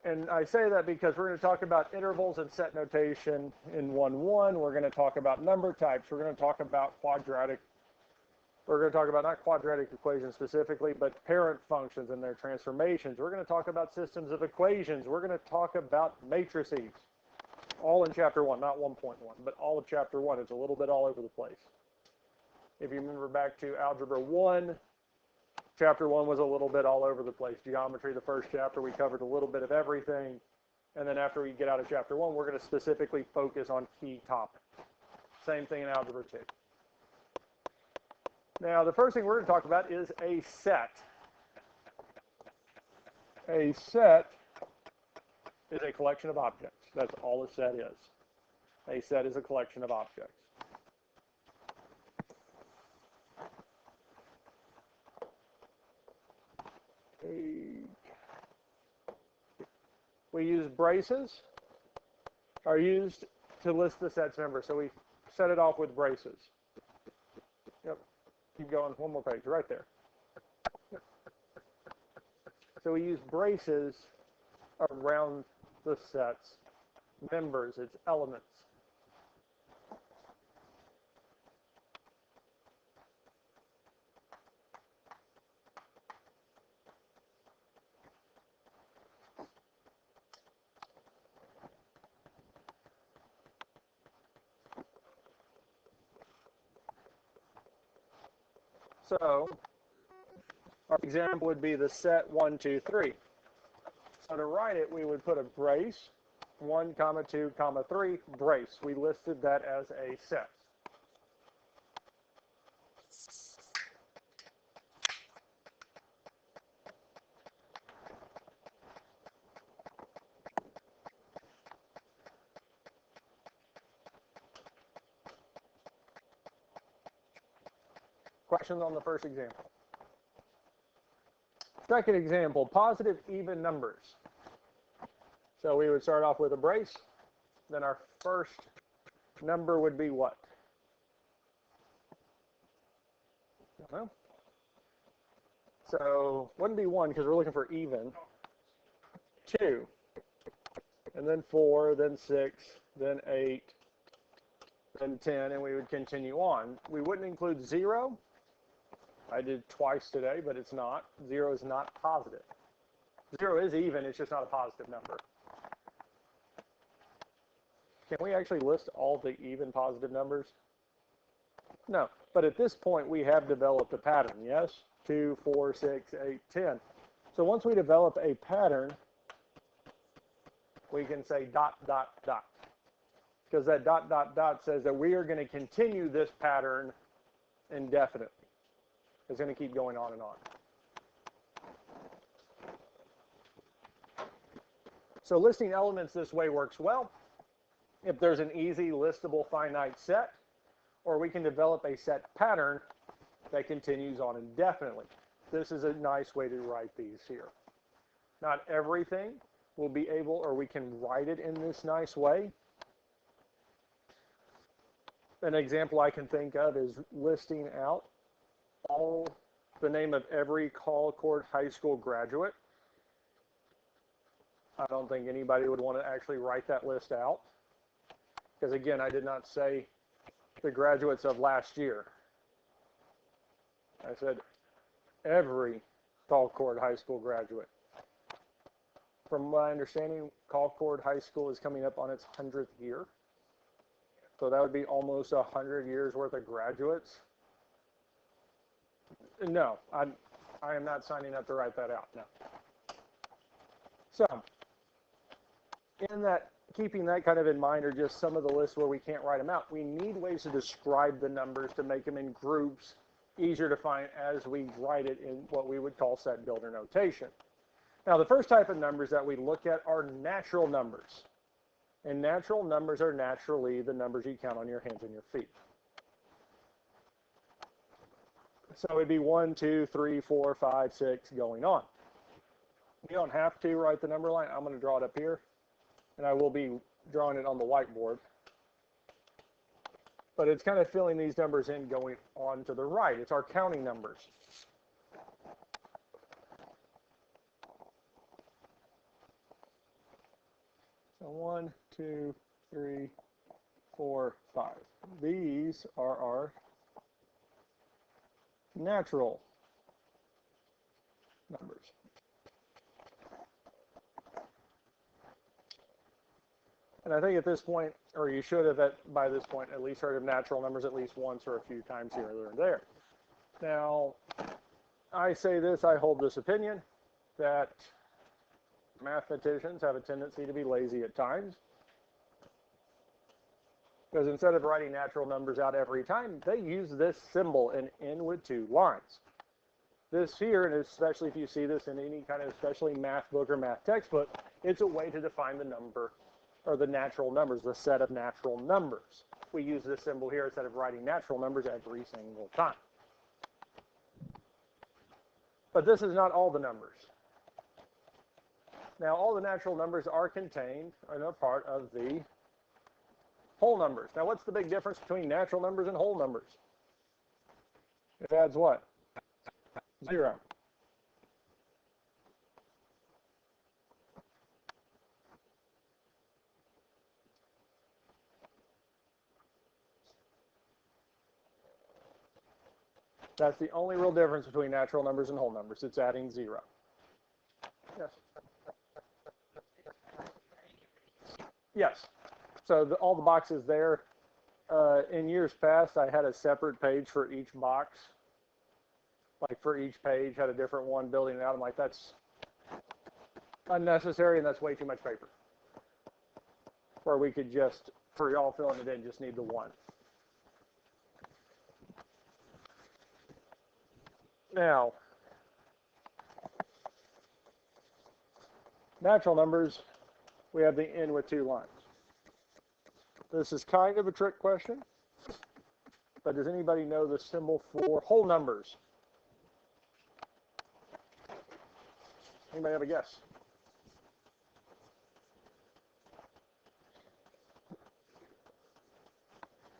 And I say that because we're going to talk about intervals and set notation in 1-1. We're going to talk about number types. We're going to talk about quadratic. We're going to talk about not quadratic equations specifically, but parent functions and their transformations. We're going to talk about systems of equations. We're going to talk about matrices. All in chapter 1, not 1.1, but all of chapter 1. It's a little bit all over the place. If you remember back to Algebra 1, chapter 1 was a little bit all over the place. Geometry, the first chapter, we covered a little bit of everything. And then after we get out of chapter 1, we're going to specifically focus on key topics. Same thing in Algebra 2. Now, the first thing we're going to talk about is a set. A set is a collection of objects. That's all a set is. A set is a collection of objects. We use braces are used to list the set's members. So we set it off with braces. Yep. Keep going. One more page. Right there. So we use braces around the set's members, its elements. So our example would be the set 1, 2, 3. So to write it, we would put a brace, 1, 2, 3, brace. We listed that as a set. Questions on the first example? Second example, positive even numbers. So we would start off with a brace. Then our first number would be what? I don't know. So wouldn't be 1 because we're looking for even. 2. And then 4, then 6, then 8, then 10, and we would continue on. We wouldn't include 0. I did twice today, but it's not. 0 is not positive. 0 is even, it's just not a positive number. Can we actually list all the even positive numbers? No, but at this point we have developed a pattern, yes? 2, 4, 6, 8, 10. So once we develop a pattern, we can say dot, dot, dot. Because that dot, dot, dot says that we are going to continue this pattern indefinitely. It's going to keep going on and on. So listing elements this way works well if there's an easy listable finite set, or we can develop a set pattern that continues on indefinitely. This is a nice way to write these here. Not everything will be able, or we can write it in this nice way. An example I can think of is listing out all the name of every Concord High School graduate. I don't think anybody would want to actually write that list out. Because again, I did not say the graduates of last year. I said every Concord High School graduate. From my understanding, Concord High School is coming up on its 100th year. So that would be almost 100 years worth of graduates. No, I am not signing up to write that out, no. So, in that, keeping that kind of in mind are just some of the lists where we can't write them out. We need ways to describe the numbers to make them in groups easier to find as we write it in what we would call set builder notation. Now, the first type of numbers that we look at are natural numbers. And natural numbers are naturally the numbers you count on your hands and your feet. So it'd be 1, 2, 3, 4, 5, 6, going on. You don't have to write the number line. I'm going to draw it up here, and I will be drawing it on the whiteboard. But it's kind of filling these numbers in going on to the right. It's our counting numbers. So 1, 2, 3, 4, 5. These are our natural numbers. And I think at this point, or you should have by this point at least heard of natural numbers at least once or a few times here or there. Now, I say this, I hold this opinion, that mathematicians have a tendency to be lazy at times. Because instead of writing natural numbers out every time, they use this symbol, an n with two lines. This here, and especially if you see this in any kind of especially math book or math textbook, it's a way to define the number, or the natural numbers, the set of natural numbers. We use this symbol here instead of writing natural numbers every single time. But this is not all the numbers. Now, all the natural numbers are contained and are part of the whole numbers. Now, what's the big difference between natural numbers and whole numbers? It adds what? 0. That's the only real difference between natural numbers and whole numbers. It's adding 0. Yes. Yes. So all the boxes there, in years past, I had a separate page for each box. Like for each page, had a different one building it out. I'm like, that's unnecessary and that's way too much paper. Where we could just, for y'all filling it in, just need the one. Now, natural numbers, we have the n with two lines. This is kind of a trick question, but does anybody know the symbol for whole numbers? Anybody have a guess?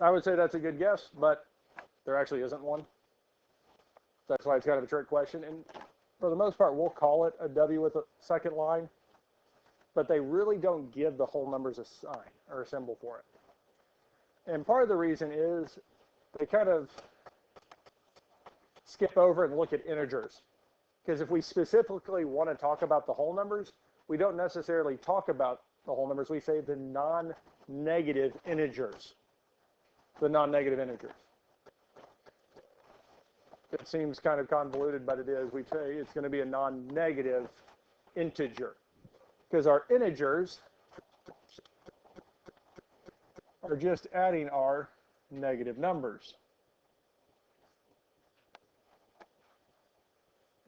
I would say that's a good guess, but there actually isn't one. That's why it's kind of a trick question. And for the most part, we'll call it a W with a second line, but they really don't give the whole numbers a sign or a symbol for it. And part of the reason is they kind of skip over and look at integers. Because if we specifically want to talk about the whole numbers, we don't necessarily talk about the whole numbers. We say the non-negative integers. The non-negative integers. It seems kind of convoluted, but it is. We say it's going to be a non-negative integer. Because our integers are just adding our negative numbers.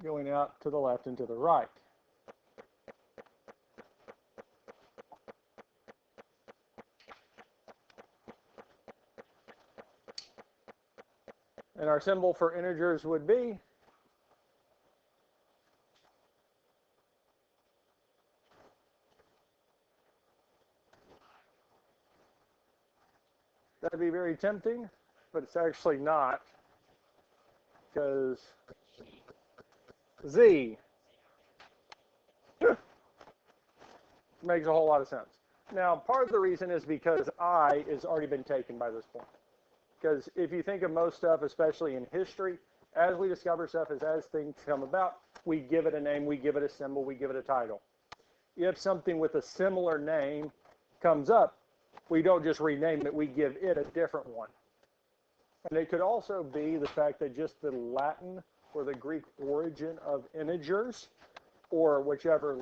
Going out to the left and to the right. And our symbol for integers would be that'd be very tempting, but it's actually not, because Z makes a whole lot of sense. Now, part of the reason is because I has already been taken by this point. Because if you think of most stuff, especially in history, as we discover stuff, as things come about, we give it a name, we give it a symbol, we give it a title. If something with a similar name comes up, we don't just rename it, we give it a different one. And it could also be the fact that just the Latin or the Greek origin of integers, or whichever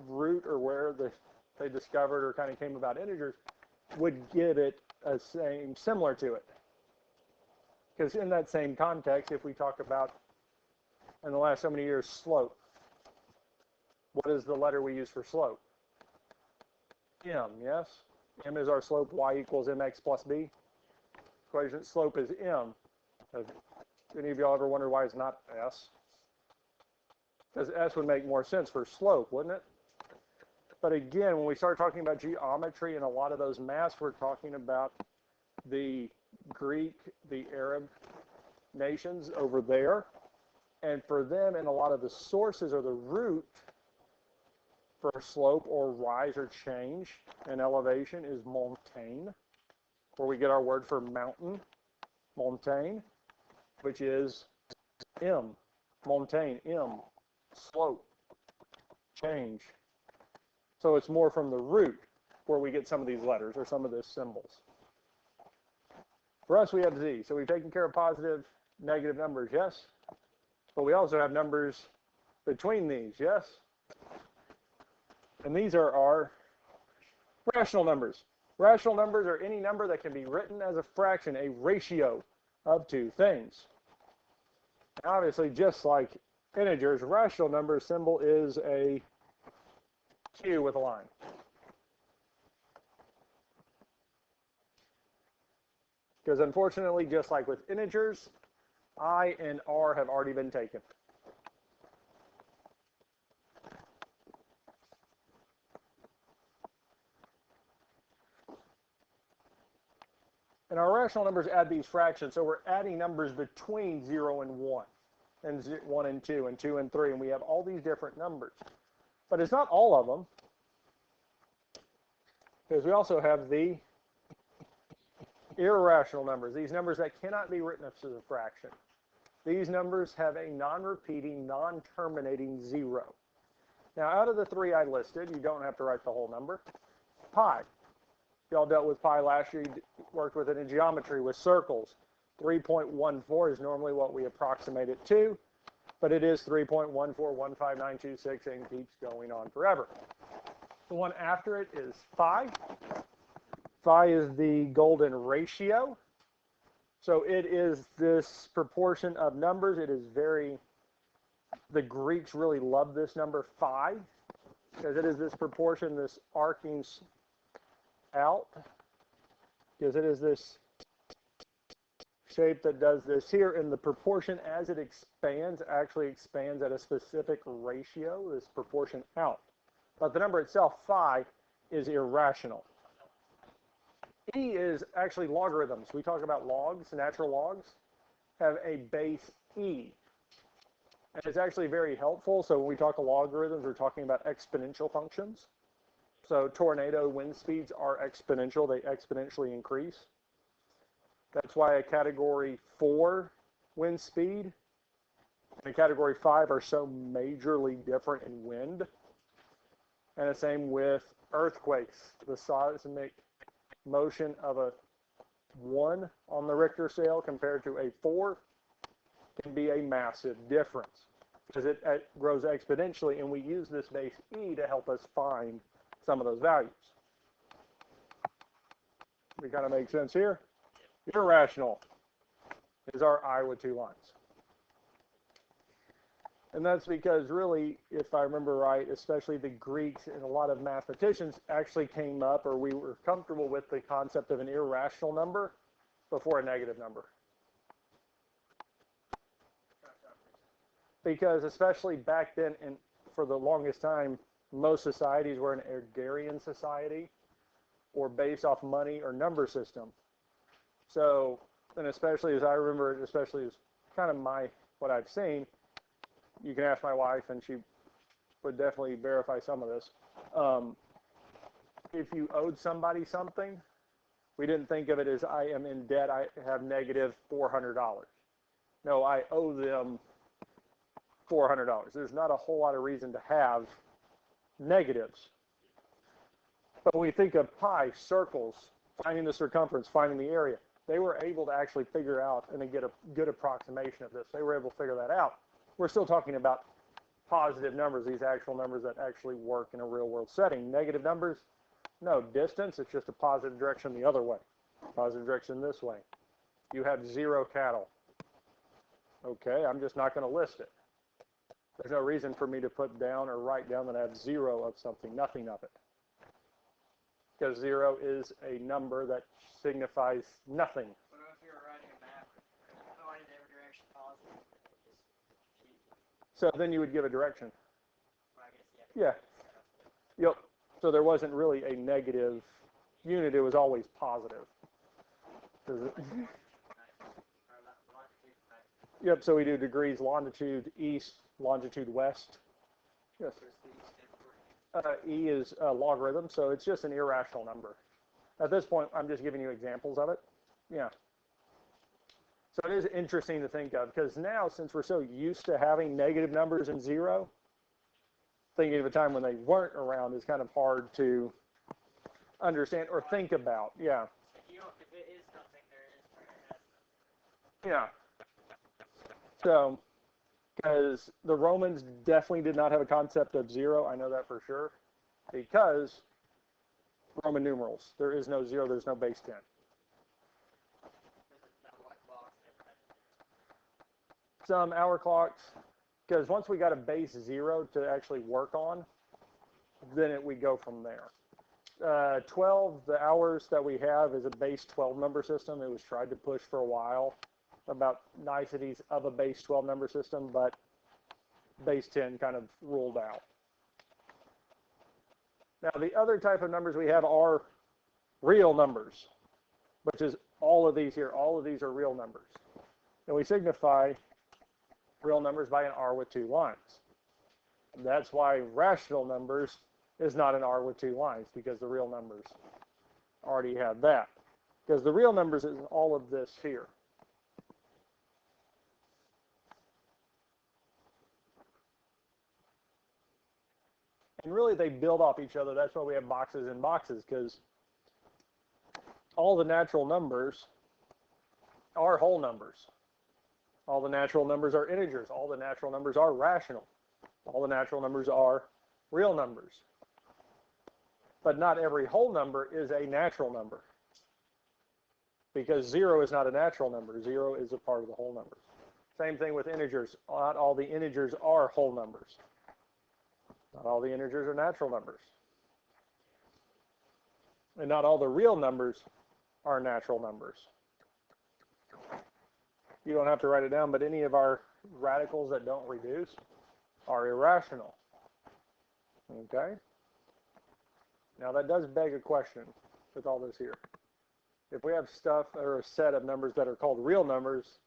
root or where they discovered or kind of came about integers, would give it a similar to it. Because in that same context, if we talk about, in the last so many years, slope, what is the letter we use for slope? M, yes? M is our slope, y equals mx plus b. Equation slope is m. Have any of y'all ever wondered why it's not s? Because s would make more sense for slope, wouldn't it? But again, when we start talking about geometry and a lot of those maths, we're talking about the Greek, the Arab nations over there. And for them, and a lot of the sources or the root for slope or rise or change in elevation is montagne, where we get our word for mountain, montagne, which is M, montagne, M, slope, change. So it's more from the root where we get some of these letters or some of these symbols. For us, we have Z. So we've taken care of positive, negative numbers, yes? But we also have numbers between these, yes? And these are our rational numbers. Rational numbers are any number that can be written as a fraction, a ratio of two things. Obviously, just like integers, rational number symbol is a Q with a line. Because unfortunately, just like with integers, I and R have already been taken. And our rational numbers add these fractions, so we're adding numbers between 0 and 1, and 1 and 2, and 2 and 3, and we have all these different numbers. But it's not all of them, because we also have the irrational numbers, these numbers that cannot be written as a fraction. These numbers have a non-repeating, non-terminating 0. Now, out of the three I listed, you don't have to write the whole number. Pi. Y'all dealt with pi last year. You worked with it in geometry with circles. 3.14 is normally what we approximate it to, but it is 3.1415926 and keeps going on forever. The one after it is phi. Phi is the golden ratio. So it is this proportion of numbers. It is the Greeks really love this number phi, because it is this proportion, this arcing out, because it is this shape that does this here, and the proportion as it expands actually expands at a specific ratio, this proportion out. But the number itself, phi, is irrational. E is actually logarithms. We talk about logs, natural logs, have a base E. And it's actually very helpful. So when we talk logarithms, we're talking about exponential functions. So tornado wind speeds are exponential. They exponentially increase. That's why a category 4 wind speed and a category 5 are so majorly different in wind. And the same with earthquakes. The seismic motion of a 1 on the Richter scale compared to a 4 can be a massive difference, because it grows exponentially, and we use this base E to help us find some of those values. We kind of make sense here? Irrational is our I with 2 lines. And that's because really, if I remember right, especially the Greeks and a lot of mathematicians actually came up, or we were comfortable with the concept of an irrational number before a negative number. Because especially back then, and for the longest time, most societies were an agrarian society, or based off money or number system. So, and especially as I remember it, especially as kind of what I've seen, you can ask my wife, and she would definitely verify some of this. If you owed somebody something, we didn't think of it as I am in debt, I have negative $400. No, I owe them $400. There's not a whole lot of reason to have negatives. But when we think of pi, circles, finding the circumference, finding the area, they were able to actually figure out and get a good approximation of this. They were able to figure that out. We're still talking about positive numbers, these actual numbers that actually work in a real world setting. Negative numbers, no. Distance, it's just a positive direction the other way. Positive direction this way. You have 0 cattle. Okay, I'm just not going to list it. There's no reason for me to put down or write down that I have 0 of something, nothing of it. Because 0 is a number that signifies nothing. What if you were writing a map, going in every direction positive? So then you would give a direction. Well, I guess, yeah. Yep. So there wasn't really a negative unit. It was always positive. Yep. So we do degrees, longitude east, longitude west. Yes. e is a logarithm, so it's just an irrational number. At this point, I'm just giving you examples of it. Yeah. So it is interesting to think of, because now, since we're so used to having negative numbers and zero, thinking of a time when they weren't around is kind of hard to understand or think about. Yeah. If it is something, there is. Yeah. So, because the Romans definitely did not have a concept of zero, I know that for sure, because Roman numerals. There is no zero, there's no base 10. Some hour clocks, because once we got a base 0 to actually work on, then we go from there. 12, the hours that we have is a base 12 number system. It was tried to push for a while about niceties of a base 12 number system, but base 10 kind of ruled out. Now, the other type of numbers we have are real numbers, which is all of these here. All of these are real numbers. And we signify real numbers by an R with 2 lines. And that's why rational numbers is not an R with 2 lines, because the real numbers already had that. Because the real numbers is all of this here. And really, they build off each other. That's why we have boxes and boxes, because all the natural numbers are whole numbers. All the natural numbers are integers. All the natural numbers are rational. All the natural numbers are real numbers. But not every whole number is a natural number, because 0 is not a natural number. 0 is a part of the whole numbers. Same thing with integers. Not all the integers are whole numbers. Not all the integers are natural numbers. And not all the real numbers are natural numbers. You don't have to write it down, but any of our radicals that don't reduce are irrational. Okay? Now that does beg a question with all this here. If we have stuff or a set of numbers that are called real numbers,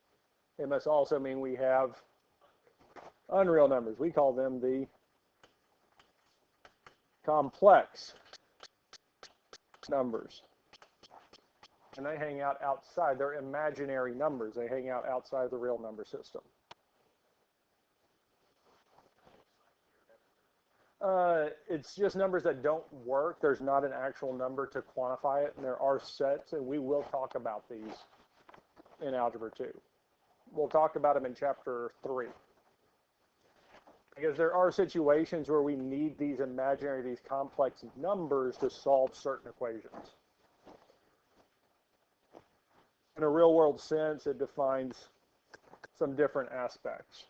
it must also mean we have unreal numbers. We call them the complex numbers. And they hang out outside. They're imaginary numbers. They hang out outside the real number system. It's just numbers that don't work. There's not an actual number to quantify it, and there are sets, and we will talk about these in Algebra 2. We'll talk about them in Chapter 3. Because there are situations where we need these imaginary, these complex numbers to solve certain equations. In a real-world sense, it defines some different aspects.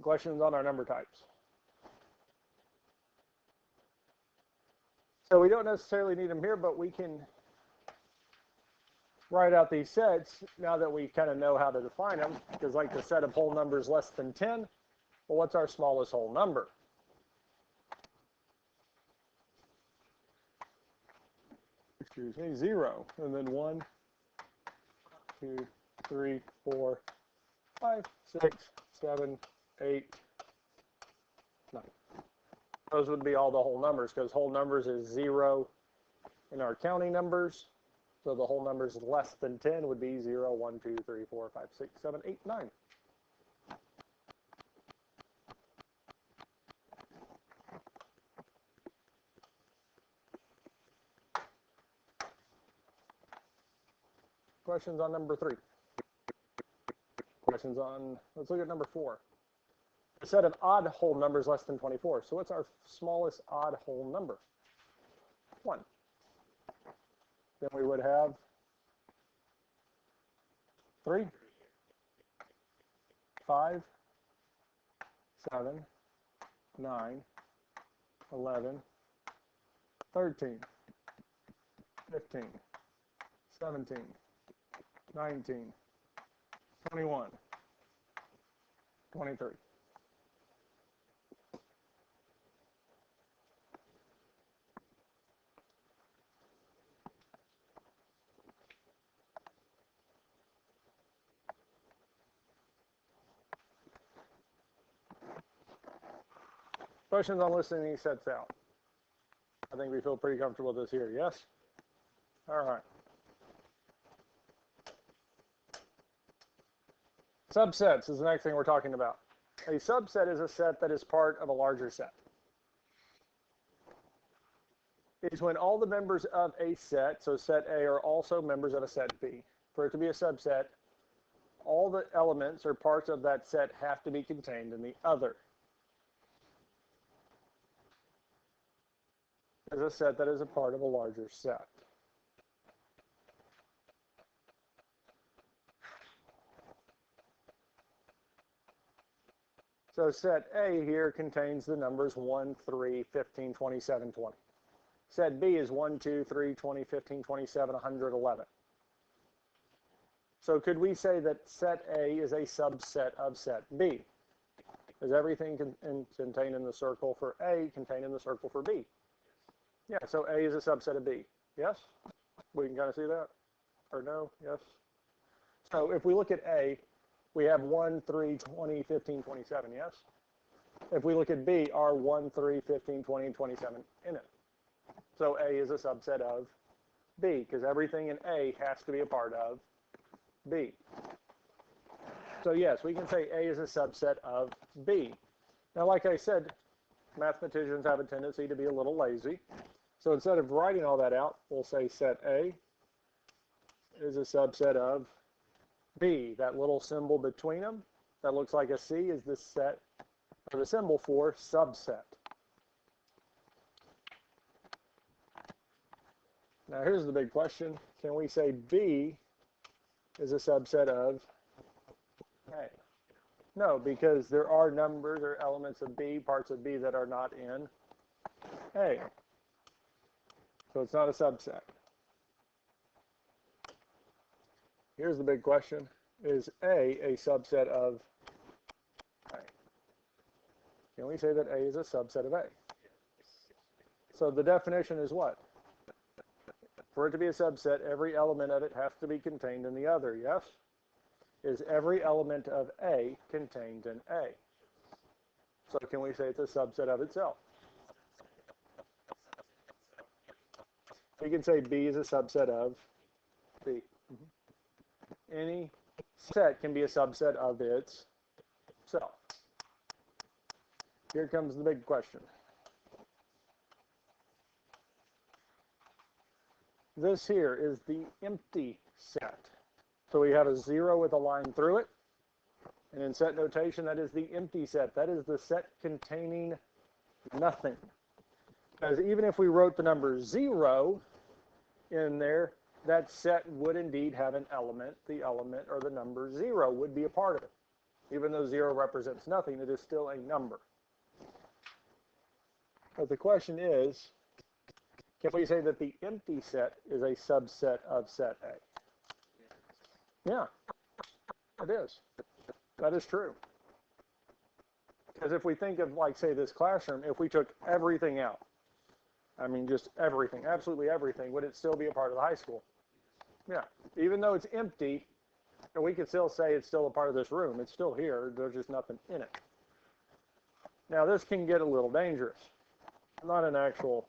Questions on our number types? So we don't necessarily need them here, but we can write out these sets now that we kind of know how to define them, because like the set of whole numbers less than 10, well, what's our smallest whole number? Excuse me, 0, and then 1, 2, 3, 4, 5, 6, 7, 8, 9. Those would be all the whole numbers, because whole numbers is 0 in our counting numbers. So the whole numbers less than 10 would be 0, 1, 2, 3, 4, 5, 6, 7, 8, 9. Questions on number 3? Questions on, let's look at number 4. A set of odd whole numbers less than 24. So what's our smallest odd whole number? 1. Then we would have 3, 5, 7, 9, 11, 13, 15, 17, 19, 21, 23. Questions on listing these sets out? I think we feel pretty comfortable with this here, yes? All right. Subsets is the next thing we're talking about. A subset is a set that is part of a larger set. It's when all the members of a set, so set A, are also members of a set B. For it to be a subset, all the elements or parts of that set have to be contained in the other. Is a set that is a part of a larger set. So set A here contains the numbers 1, 3, 15, 27, 20. Set B is 1, 2, 3, 20, 15, 27, 111. So could we say that set A is a subset of set B? Is everything contained in the circle for A contained in the circle for B? Yeah, so A is a subset of B. Yes? We can kind of see that? Or no? Yes? So if we look at A, we have 1, 3, 20, 15, 27, yes? If we look at B, are 1, 3, 15, 20, and 27 in it. So A is a subset of B, because everything in A has to be a part of B. So yes, we can say A is a subset of B. Now, like I said, mathematicians have a tendency to be a little lazy. So instead of writing all that out, we'll say set A is a subset of B. That little symbol between them that looks like a C is the set, or the symbol for subset. Now here's the big question. Can we say B is a subset of A? No, because there are numbers or elements of B, parts of B that are not in A. So it's not a subset. Here's the big question. Is A subset of A? Can we say that A is a subset of A? So the definition is what? For it to be a subset, every element of it has to be contained in the other, yes? Is every element of A contained in A? So can we say it's a subset of itself? We can say B is a subset of B. Any set can be a subset of itself. Here comes the big question. This here is the empty set. So we have a 0 with a line through it. And in set notation, that is the empty set. That is the set containing nothing. Because even if we wrote the number 0 in there, that set would indeed have an element. The element or the number 0 would be a part of it. Even though 0 represents nothing, it is still a number. But the question is, can we say that the empty set is a subset of set A? Yeah, it is. That is true. Because if we think of, like, say, this classroom, if we took everything out, I mean, just everything, absolutely everything, would it still be a part of the high school? Yeah. Even though it's empty, we could still say it's still a part of this room. It's still here. There's just nothing in it. Now, this can get a little dangerous. Not in actual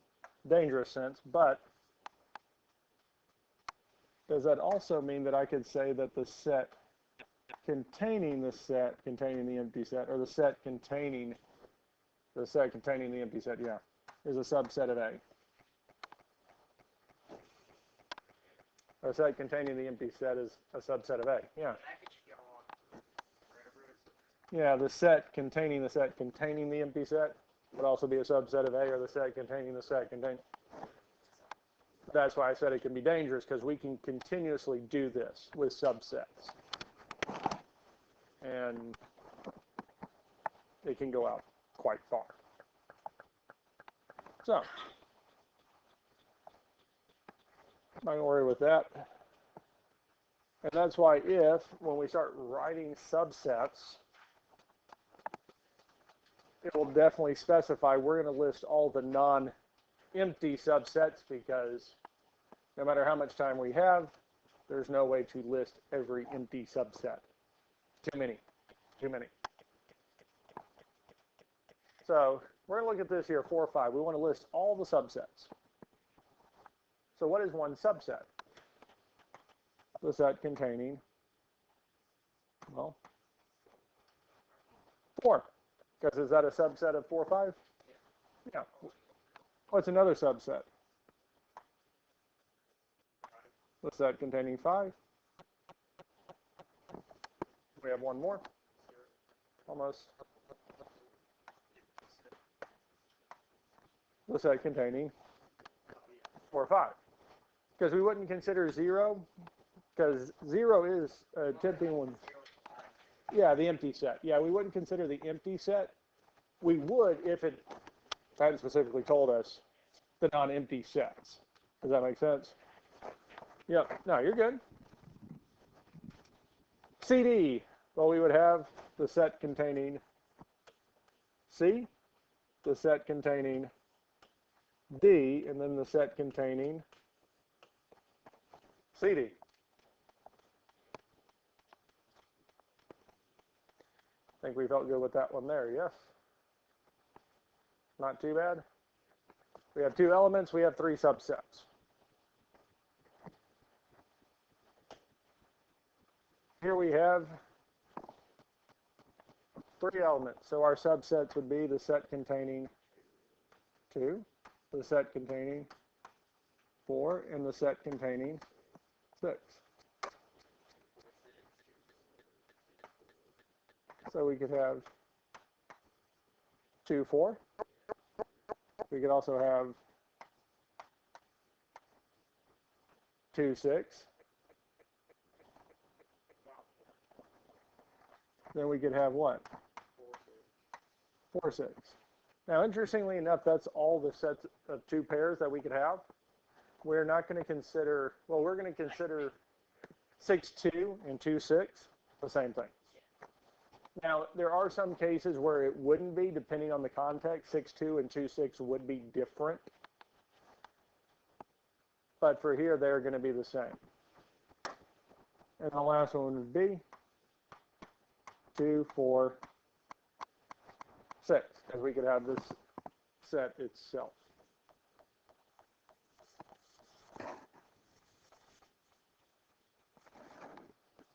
dangerous sense, but does that also mean that I could say that the set containing the set containing the empty set, or the set containing the empty set, yeah, is a subset of A? A set containing the empty set is a subset of A, yeah. Yeah, the set containing the empty set would also be a subset of A, or the set containing the set containing. That's why I said it can be dangerous, because we can continuously do this with subsets. And it can go out quite far. So, not going to worry with that. And that's why when we start writing subsets, it will definitely specify we're going to list all the non-empty subsets, because no matter how much time we have, there's no way to list every empty subset. Too many. So we're going to look at this here, 4, 5. We want to list all the subsets. So what is one subset? The set containing, well, 4. Because is that a subset of 4, 5? Yeah. What's another subset? The set containing 5. We have one more. Almost. The set containing 4, 5. Because we wouldn't consider 0, because 0 is a tempting one. Yeah, the empty set. Yeah, we wouldn't consider the empty set. We would if it hadn't specifically told us the non-empty sets. Does that make sense? Yep. No, you're good. CD. Well, we would have the set containing C, the set containing D, and then the set containing CD. I think we felt good with that one there, yes? Not too bad. We have 2 elements, we have 3 subsets. Here we have 3 elements. So our subsets would be the set containing 2, the set containing 4, and the set containing 6. So we could have 2, 4. We could also have 2, 6. Then we could have what? 4, 6. Now, interestingly enough, that's all the sets of 2 pairs that we could have. We're not going to consider, well, we're going to consider 6, 2 and 2, 6 the same thing. Now, there are some cases where it wouldn't be, depending on the context. 6, 2 and 2, 6 would be different. But for here, they're going to be the same. And the last one would be 2, 4, 6, because we could have this set itself.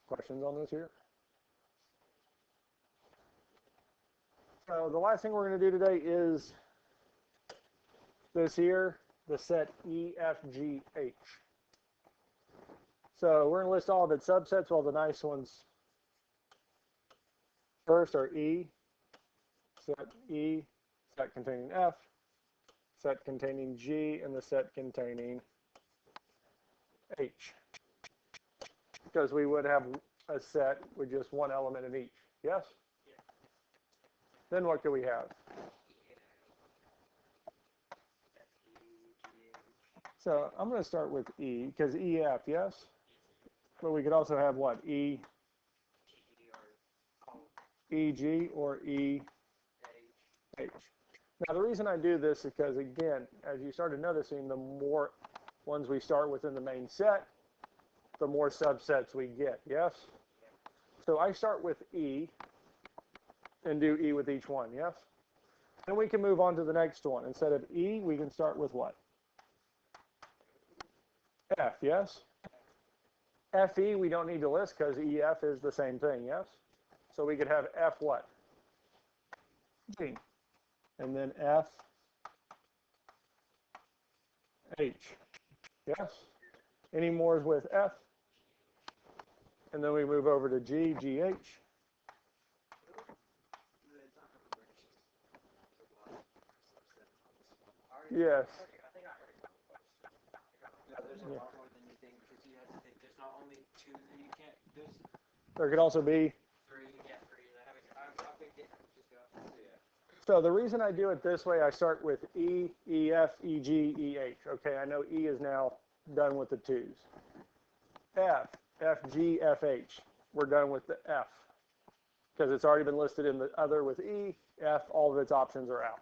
Questions on this here? So the last thing we're going to do today is this here, the set E, F, G, H. So we're going to list all of its subsets. All the nice ones first are E, set containing F, set containing G, and the set containing H. Because we would have a set with just one element in each. Yes? Then what do we have? So I'm going to start with E, because EF, yes? But we could also have what? E, EG, or EH. Now the reason I do this is because, again, as you started noticing, the more ones we start with in the main set, the more subsets we get, yes? So I start with E and do E with each one, yes? Then we can move on to the next one. Instead of E, we can start with what? F, yes? FE we don't need to list because EF is the same thing, yes? So we could have F what? G. And then F, H, yes? Any more with F? And then we move over to G, GH. Yes. There's a lot more than you think because you have to think there's not only 2 that you can't. There could also be 3. Yeah, 3. I picked it. Just go. So the reason I do it this way, I start with E, EF, EG, EH. Okay, I know E is now done with the 2's. F, FG, FH. We're done with the F because it's already been listed in the other with E. F, all of its options are out.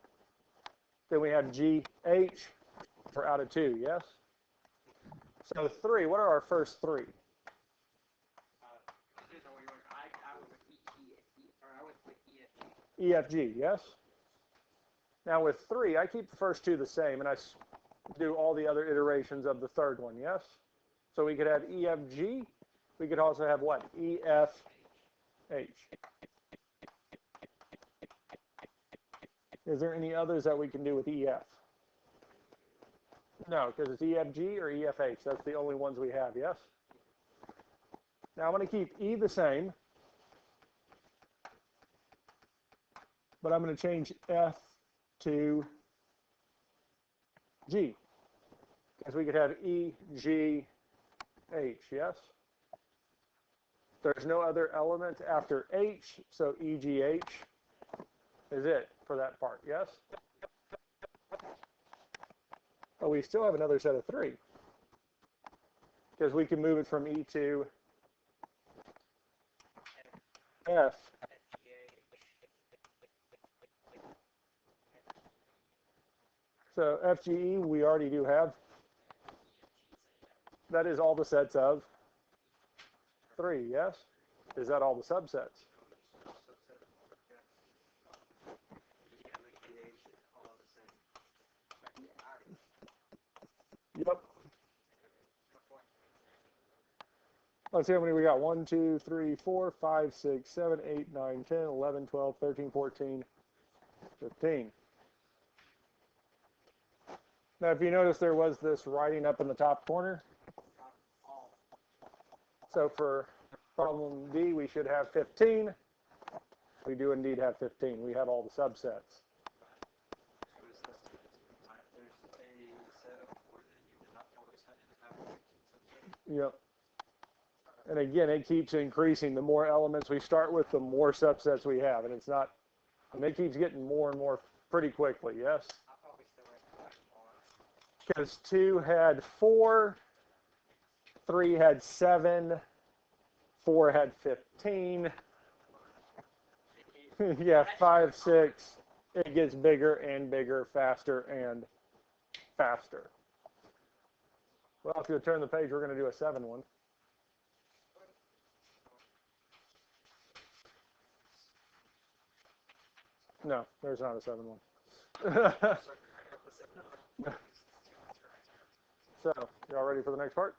Then we have G, H. We're out of 2, yes? So 3, what are our first 3? EFG, yes? Now with 3, I keep the first 2 the same, and I do all the other iterations of the third one, yes? So we could have EFG. We could also have what? EFH. Is there any others that we can do with EF? No, because it's EFG or EFH. That's the only ones we have, yes? Now I'm going to keep E the same, but I'm going to change F to G, because we could have E, G, H, yes? There's no other element after H, so EGH is it for that part, yes? But we still have another set of 3, because we can move it from E to F. So FGE we already do have. That is all the sets of 3, yes? Is that all the subsets? Yep. Let's see how many we got. 1, 2, 3, 4, 5, 6, 7, 8, 9, 10, 11, 12, 13, 14, 15. Now, if you notice, there was this writing up in the top corner. So for problem D, we should have 15. We do indeed have 15. We have all the subsets. Yep. And again, it keeps increasing. The more elements we start with, the more subsets we have. And it's not, and it keeps getting more and more pretty quickly, yes? Because 2 had 4, 3 had 7, 4 had 15. Yeah, 5, 6. It gets bigger and bigger, faster and faster. Well, if you'll turn the page, we're going to do a 7 one. No, there's not a 7 one. So, y'all ready for the next part?